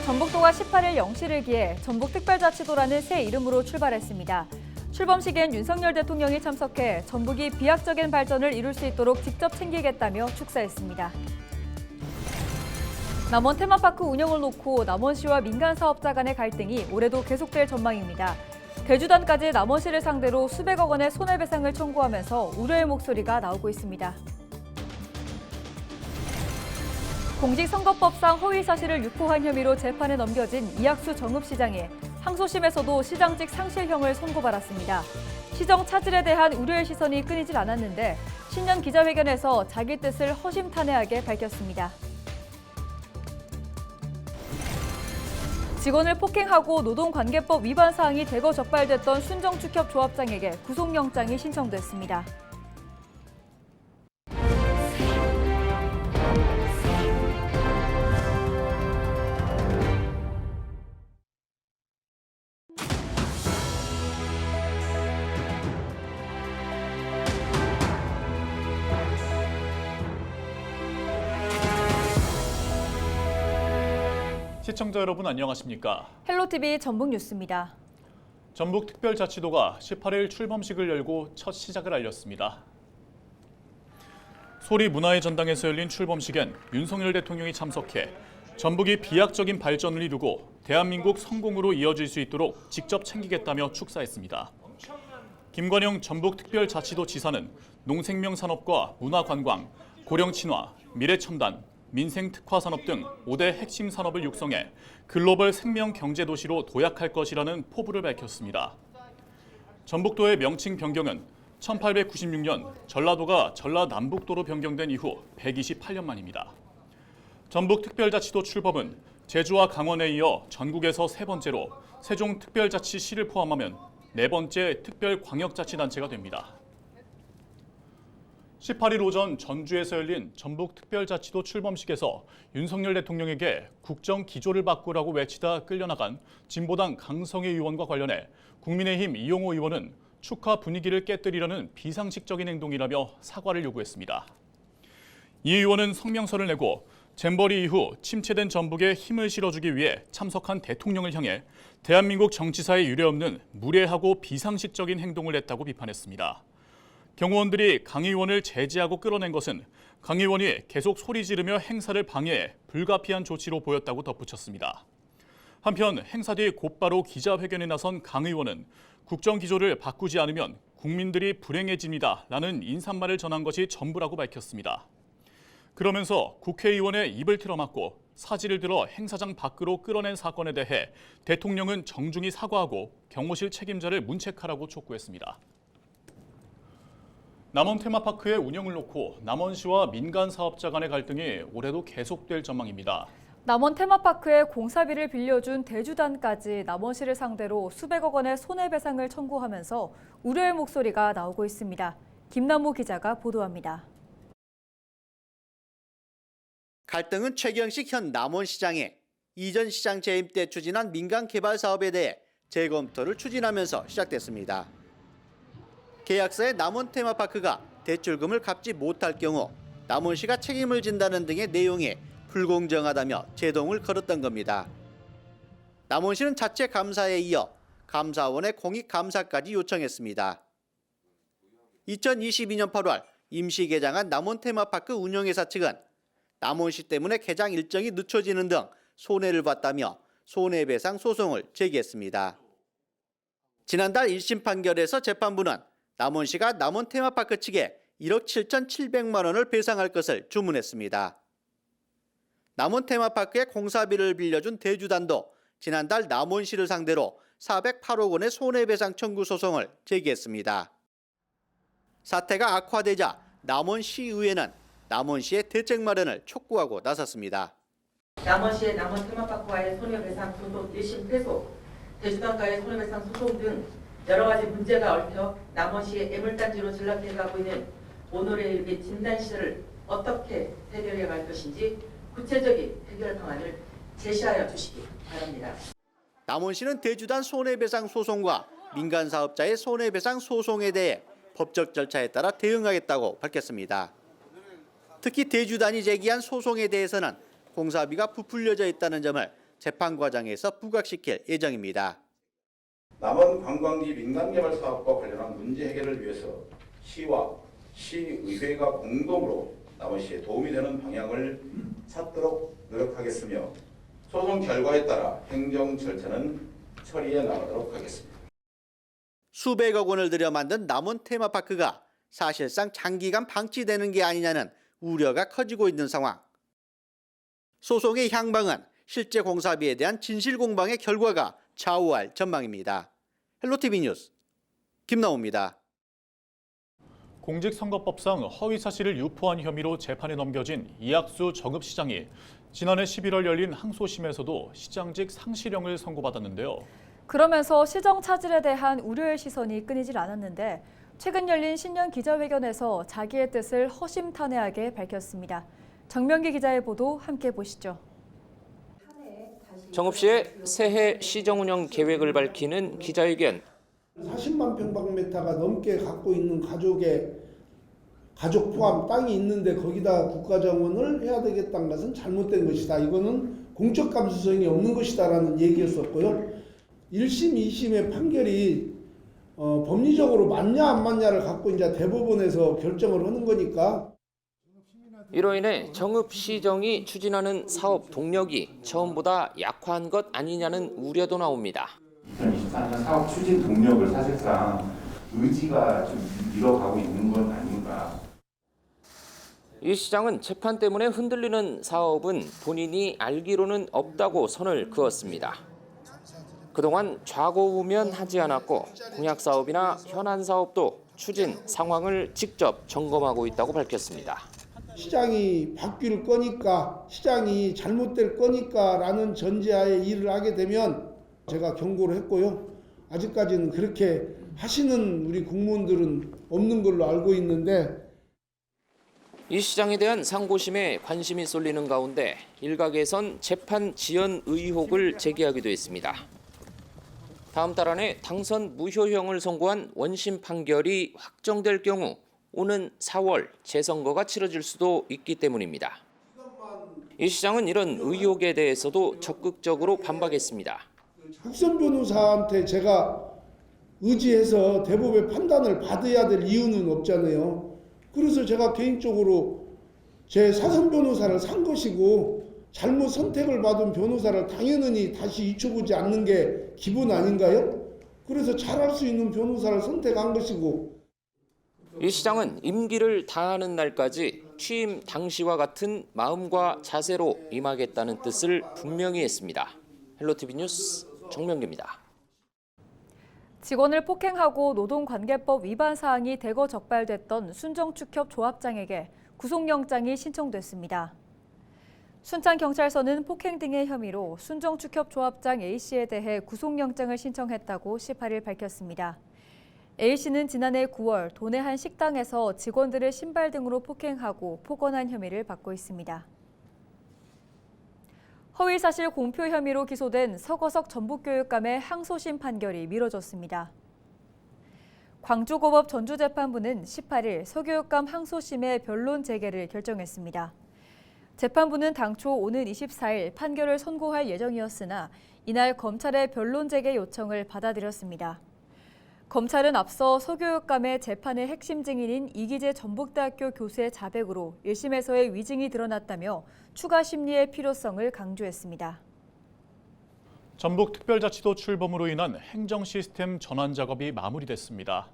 전북도가 18일 0시를 기해 전북특별자치도라는 새 이름으로 출발했습니다. 출범식엔 윤석열 대통령이 참석해 전북이 비약적인 발전을 이룰 수 있도록 직접 챙기겠다며 축사했습니다. 남원 테마파크 운영을 놓고 남원시와 민간 사업자 간의 갈등이 올해도 계속될 전망입니다. 대주단까지 남원시를 상대로 수백억 원의 손해배상을 청구하면서 우려의 목소리가 나오고 있습니다. 공직선거법상 허위사실을 유포한 혐의로 재판에 넘겨진 이학수 정읍시장이 항소심에서도 시장직 상실형을 선고받았습니다. 시정 차질에 대한 우려의 시선이 끊이질 않았는데 신년 기자회견에서 자기 뜻을 허심탄회하게 밝혔습니다. 직원을 폭행하고 노동관계법 위반 사항이 대거 적발됐던 순정축협 조합장에게 구속영장이 신청됐습니다. 시청자 여러분 안녕하십니까? 헬로티비 전북뉴스입니다. 전북특별자치도가 18일 출범식을 열고 첫 시작을 알렸습니다. 소리문화의 전당에서 열린 출범식엔 윤석열 대통령이 참석해 전북이 비약적인 발전을 이루고 대한민국 성공으로 이어질 수 있도록 직접 챙기겠다며 축사했습니다. 김관영 전북특별자치도 지사는 농생명산업과 문화관광, 고령친화, 미래첨단, 민생특화산업 등 5대 핵심 산업을 육성해 글로벌 생명경제도시로 도약할 것이라는 포부를 밝혔습니다. 전북도의 명칭 변경은 1896년 전라도가 전라남북도로 변경된 이후 128년 만입니다. 전북특별자치도 출범은 제주와 강원에 이어 전국에서 세 번째로 세종특별자치시를 포함하면 네 번째 특별광역자치단체가 됩니다. 18일 오전 전주에서 열린 전북특별자치도 출범식에서 윤석열 대통령에게 국정 기조를 바꾸라고 외치다 끌려나간 진보당 강성애 의원과 관련해 국민의힘 이용호 의원은 축하 분위기를 깨뜨리려는 비상식적인 행동이라며 사과를 요구했습니다. 이 의원은 성명서를 내고 잼버리 이후 침체된 전북에 힘을 실어주기 위해 참석한 대통령을 향해 대한민국 정치사에 유례없는 무례하고 비상식적인 행동을 했다고 비판했습니다. 경호원들이 강 의원을 제지하고 끌어낸 것은 강 의원이 계속 소리 지르며 행사를 방해해 불가피한 조치로 보였다고 덧붙였습니다. 한편 행사 뒤 곧바로 기자회견에 나선 강 의원은 국정기조를 바꾸지 않으면 국민들이 불행해집니다라는 인사말을 전한 것이 전부라고 밝혔습니다. 그러면서 국회의원의 입을 틀어막고 사지를 들어 행사장 밖으로 끌어낸 사건에 대해 대통령은 정중히 사과하고 경호실 책임자를 문책하라고 촉구했습니다. 남원 테마파크의 운영을 놓고 남원시와 민간 사업자 간의 갈등이 올해도 계속될 전망입니다. 남원 테마파크에 공사비를 빌려준 대주단까지 남원시를 상대로 수백억 원의 손해배상을 청구하면서 우려의 목소리가 나오고 있습니다. 김남모 기자가 보도합니다. 갈등은 최경식 현 남원시장의 이전 시장 재임 때 추진한 민간 개발 사업에 대해 재검토를 추진하면서 시작됐습니다. 계약서에 남원 테마파크가 대출금을 갚지 못할 경우 남원시가 책임을 진다는 등의 내용이 불공정하다며 제동을 걸었던 겁니다. 남원시는 자체 감사에 이어 감사원의 공익 감사까지 요청했습니다. 2022년 8월 임시 개장한 남원 테마파크 운영회사 측은 남원시 때문에 개장 일정이 늦춰지는 등 손해를 봤다며 손해배상 소송을 제기했습니다. 지난달 1심 판결에서 재판부는 남원시가 남원 테마파크 측에 1억 7,700만 원을 배상할 것을 주문했습니다. 남원 테마파크에 공사비를 빌려준 대주단도 지난달 남원시를 상대로 408억 원의 손해배상 청구 소송을 제기했습니다. 사태가 악화되자 남원시의회는 남원시의 대책 마련을 촉구하고 나섰습니다. 남원시의 남원 테마파크와의 손해배상 소송 1심 패소, 대주단과의 손해배상 소송 등 여러 가지 문제가 얽혀 남원시의 애물단지로 전락해가고 있는 오늘의 일기 진단 시절을 어떻게 해결해 갈 것인지 구체적인 해결 방안을 제시하여 주시기 바랍니다. 남원시는 대주단 손해배상 소송과 민간 사업자의 손해배상 소송에 대해 법적 절차에 따라 대응하겠다고 밝혔습니다. 특히 대주단이 제기한 소송에 대해서는 공사비가 부풀려져 있다는 점을 재판 과정에서 부각시킬 예정입니다. 남원 관광지 민간개발 사업과 관련한 문제 해결을 위해서 시와 시의회가 공동으로 남원시에 도움이 되는 방향을 찾도록 노력하겠으며 소송 결과에 따라 행정 절차는 처리해 나가도록 하겠습니다. 수백억 원을 들여 만든 남원 테마파크가 사실상 장기간 방치되는 게 아니냐는 우려가 커지고 있는 상황. 소송의 향방은 실제 공사비에 대한 진실 공방의 결과가 좌우할 전망입니다. 헬로티비 뉴스 김나우입니다. 공직선거법상 허위사실을 유포한 혐의로 재판에 넘겨진 이학수 정읍시장이 지난해 11월 열린 항소심에서도 시장직 상실형을 선고받았는데요. 그러면서 시정 차질에 대한 우려의 시선이 끊이질 않았는데 최근 열린 신년 기자회견에서 자기의 뜻을 허심탄회하게 밝혔습니다. 정명기 기자의 보도 함께 보시죠. 정읍시의 새해 시정 운영 계획을 밝히는 기자회견. 40만 평방미터가 넘게 갖고 있는 가족 포함 땅이 있는데 거기다 국가정원을 해야 되겠다는 것은 잘못된 것이다. 이거는 공적 감수성이 없는 것이다라는 얘기였었고요. 1심, 2심의 판결이 법리적으로 맞냐 안 맞냐를 갖고 이제 대법원에서 결정을 하는 거니까. 이로 인해 정읍시정이 추진하는 사업 동력이 처음보다 약화한 것 아니냐는 우려도 나옵니다. 2024년 사업 추진 동력을 사실상 의지가 좀 잃어가고 있는 건 아닌가. 이 시장은 재판 때문에 흔들리는 사업은 본인이 알기로는 없다고 선을 그었습니다. 그동안 좌고우면하지 않았고 공약 사업이나 현안 사업도 추진 상황을 직접 점검하고 있다고 밝혔습니다. 시장이 바뀔 거니까, 시장이 잘못될 거니까라는 전제하에 일을 하게 되면 제가 경고를 했고요. 아직까지는 그렇게 하시는 우리 공무원들은 없는 걸로 알고 있는데 이 시장에 대한 상고심에 관심이 쏠리는 가운데 일각에선 재판 지연 의혹을 제기하기도 했습니다. 다음 달 안에 당선 무효형을 선고한 원심 판결이 확정될 경우 오는 4월 재선거가 치러질 수도 있기 때문입니다. 이 시장은 이런 의혹에 대해서도 적극적으로 반박했습니다. 국선 변호사한테 제가 의지해서 대법의 판단을 받아야 될 이유는 없잖아요. 그래서 제가 개인적으로 제 사선 변호사를 산 것이고 잘못 선택을 받은 변호사를 당연히 다시 잊혀보지 않는 게 기본 아닌가요? 그래서 잘할 수 있는 변호사를 선택한 것이고. 이 시장은 임기를 다하는 날까지 취임 당시와 같은 마음과 자세로 임하겠다는 뜻을 분명히 했습니다. 헬로티비 뉴스 정명기입니다. 직원을 폭행하고 노동관계법 위반 사항이 대거 적발됐던 순정축협 조합장에게 구속영장이 신청됐습니다. 순창경찰서는 폭행 등의 혐의로 순정축협 조합장 A씨에 대해 구속영장을 신청했다고 18일 밝혔습니다. A씨는 지난해 9월 도내 한 식당에서 직원들을 신발 등으로 폭행하고 폭언한 혐의를 받고 있습니다. 허위사실 공표 혐의로 기소된 서거석 전북교육감의 항소심 판결이 미뤄졌습니다. 광주고법 전주재판부는 18일 서교육감 항소심의 변론 재개를 결정했습니다. 재판부는 당초 오는 24일 판결을 선고할 예정이었으나 이날 검찰의 변론 재개 요청을 받아들였습니다. 검찰은 앞서 서교육감의 재판의 핵심 증인인 이기재 전북대학교 교수의 자백으로 1심에서의 위증이 드러났다며 추가 심리의 필요성을 강조했습니다. 전북특별자치도 출범으로 인한 행정 시스템 전환 작업이 마무리됐습니다.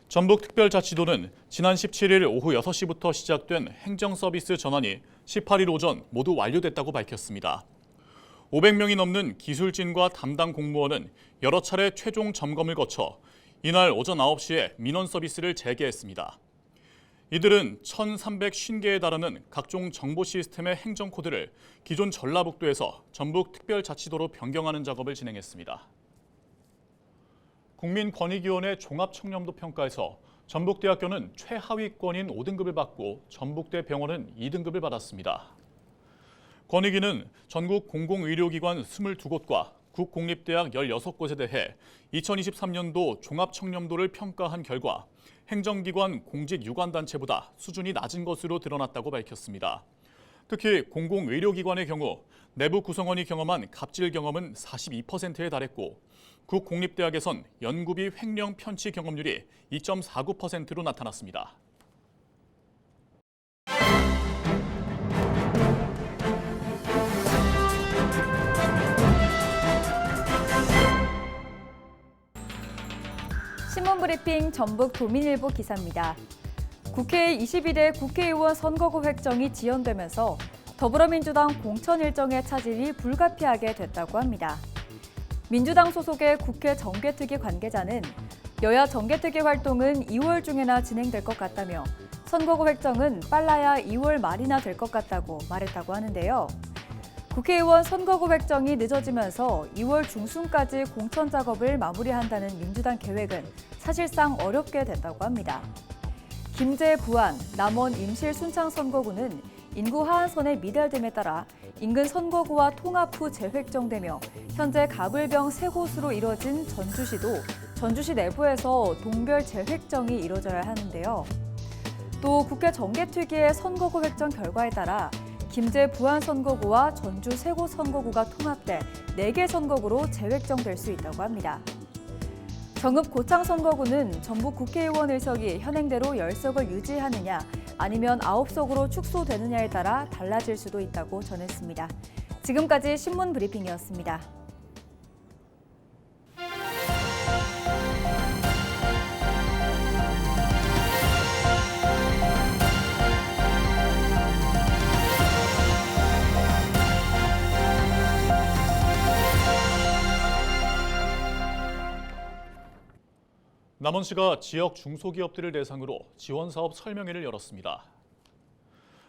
전북특별자치도는 지난 17일 오후 6시부터 시작된 행정서비스 전환이 18일 오전 모두 완료됐다고 밝혔습니다. 500명이 넘는 기술진과 담당 공무원은 여러 차례 최종 점검을 거쳐 이날 오전 9시에 민원 서비스를 재개했습니다. 이들은 1,350개에 달하는 각종 정보 시스템의 행정 코드를 기존 전라북도에서 전북특별자치도로 변경하는 작업을 진행했습니다. 국민권익위원회 종합청렴도 평가에서 전북대학교는 최하위권인 5등급을 받고 전북대병원은 2등급을 받았습니다. 권익위는 전국 공공의료기관 22곳과 국공립대학 16곳에 대해 2023년도 종합청렴도를 평가한 결과 행정기관 공직유관단체보다 수준이 낮은 것으로 드러났다고 밝혔습니다. 특히 공공의료기관의 경우 내부 구성원이 경험한 갑질 경험은 42%에 달했고 국공립대학에선 연구비 횡령 편취 경험률이 2.49%로 나타났습니다. 신문브리핑 전북 도민일보 기사입니다. 국회 21대 국회의원 선거구 획정이 지연되면서 더불어민주당 공천 일정의 차질이 불가피하게 됐다고 합니다. 민주당 소속의 국회 정개특위 관계자는 여야 정개특위 활동은 2월 중에나 진행될 것 같다며 선거구 획정은 빨라야 2월 말이나 될 것 같다고 말했다고 하는데요. 국회의원 선거구 획정이 늦어지면서 2월 중순까지 공천 작업을 마무리한다는 민주당 계획은 사실상 어렵게 됐다고 합니다. 김제 부안, 남원 임실 순창 선거구는 인구 하한선의 미달됨에 따라 인근 선거구와 통합 후 재획정되며 현재 가불병 3곳으로 이뤄진 전주시도 전주시 내부에서 동별 재획정이 이뤄져야 하는데요. 또 국회 정개특위의 선거구 획정 결과에 따라 김제 부안 선거구와 전주 3곳 선거구가 통합돼 4개 선거구로 재획정될 수 있다고 합니다. 정읍 고창 선거구는 전북 국회의원 의석이 현행대로 10석을 유지하느냐 아니면 9석으로 축소되느냐에 따라 달라질 수도 있다고 전했습니다. 지금까지 신문 브리핑이었습니다. 남원시가 지역 중소기업들을 대상으로 지원사업 설명회를 열었습니다.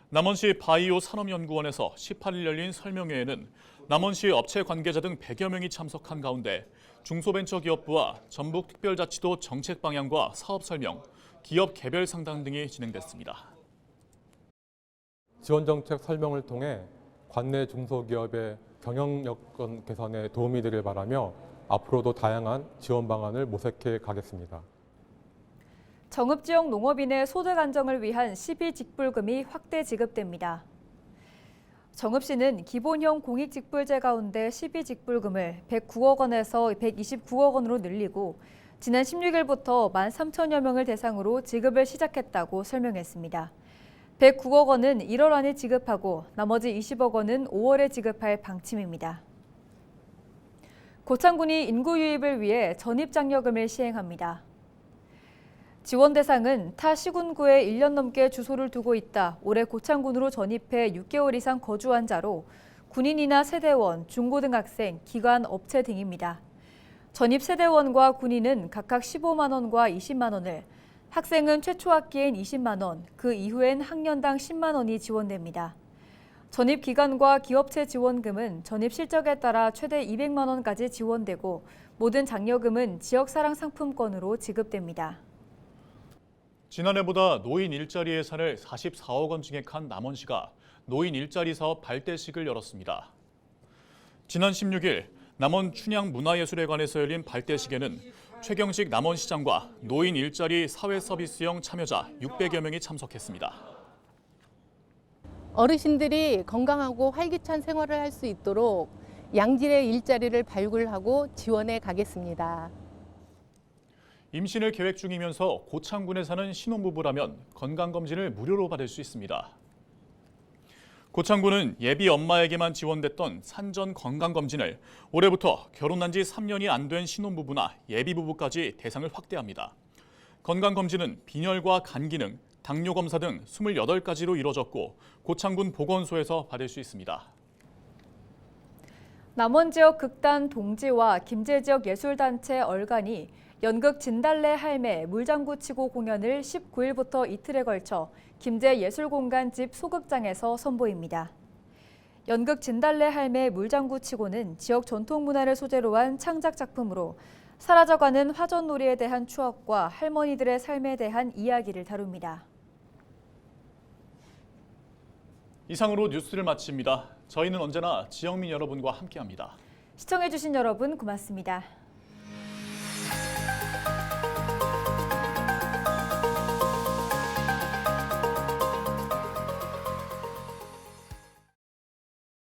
남원시 바이오 산업연구원에서 18일 열린 설명회에는 남원시 업체 관계자 등 100여 명이 참석한 가운데 중소벤처기업부와 전북특별자치도 정책 방향과 사업 설명, 기업 개별 상담 등이 진행됐습니다. 지원 정책 설명을 통해 관내 중소기업의 경영 여건 개선에 도움이 되길 바라며 앞으로도 다양한 지원 방안을 모색해 가겠습니다. 정읍 지역 농업인의 소득 안정을 위한 시비직불금이 확대 지급됩니다. 정읍시는 기본형 공익직불제 가운데 시비직불금을 109억 원에서 129억 원으로 늘리고 지난 16일부터 13,000여 명을 대상으로 지급을 시작했다고 설명했습니다. 109억 원은 1월 안에 지급하고 나머지 20억 원은 5월에 지급할 방침입니다. 고창군이 인구 유입을 위해 전입장려금을 시행합니다. 지원 대상은 타 시군구에 1년 넘게 주소를 두고 있다 올해 고창군으로 전입해 6개월 이상 거주한 자로 군인이나 세대원, 중고등학생, 기관, 업체 등입니다. 전입 세대원과 군인은 각각 15만 원과 20만 원을, 학생은 최초 학기엔 20만 원, 그 이후엔 학년당 10만 원이 지원됩니다. 전입기관과 기업체 지원금은 전입 실적에 따라 최대 200만 원까지 지원되고 모든 장려금은 지역사랑 상품권으로 지급됩니다. 지난해보다 노인 일자리 예산을 44억 원 증액한 남원시가 노인 일자리 사업 발대식을 열었습니다. 지난 16일 남원 춘향문화예술회관에서 열린 발대식에는 최경식 남원시장과 노인 일자리 사회서비스형 참여자 600여 명이 참석했습니다. 어르신들이 건강하고 활기찬 생활을 할 수 있도록 양질의 일자리를 발굴하고 지원해 가겠습니다. 임신을 계획 중이면서 고창군에 사는 신혼부부라면 건강검진을 무료로 받을 수 있습니다. 고창군은 예비 엄마에게만 지원됐던 산전 건강검진을 올해부터 결혼한 지 3년이 안 된 신혼부부나 예비부부까지 대상을 확대합니다. 건강검진은 빈혈과 간 기능, 당뇨 검사 등 28가지로 이뤄졌고 고창군 보건소에서 받을 수 있습니다. 남원 지역 극단 동지와 김제 지역 예술단체 얼간이 연극 진달래 할매 물장구 치고 공연을 19일부터 이틀에 걸쳐 김제 예술공간집 소극장에서 선보입니다. 연극 진달래 할매 물장구 치고는 지역 전통 문화를 소재로 한 창작 작품으로 사라져가는 화전놀이에 대한 추억과 할머니들의 삶에 대한 이야기를 다룹니다. 이상으로 뉴스를 마칩니다. 저희는 언제나 지역민 여러분과 함께합니다. 시청해주신 여러분 고맙습니다.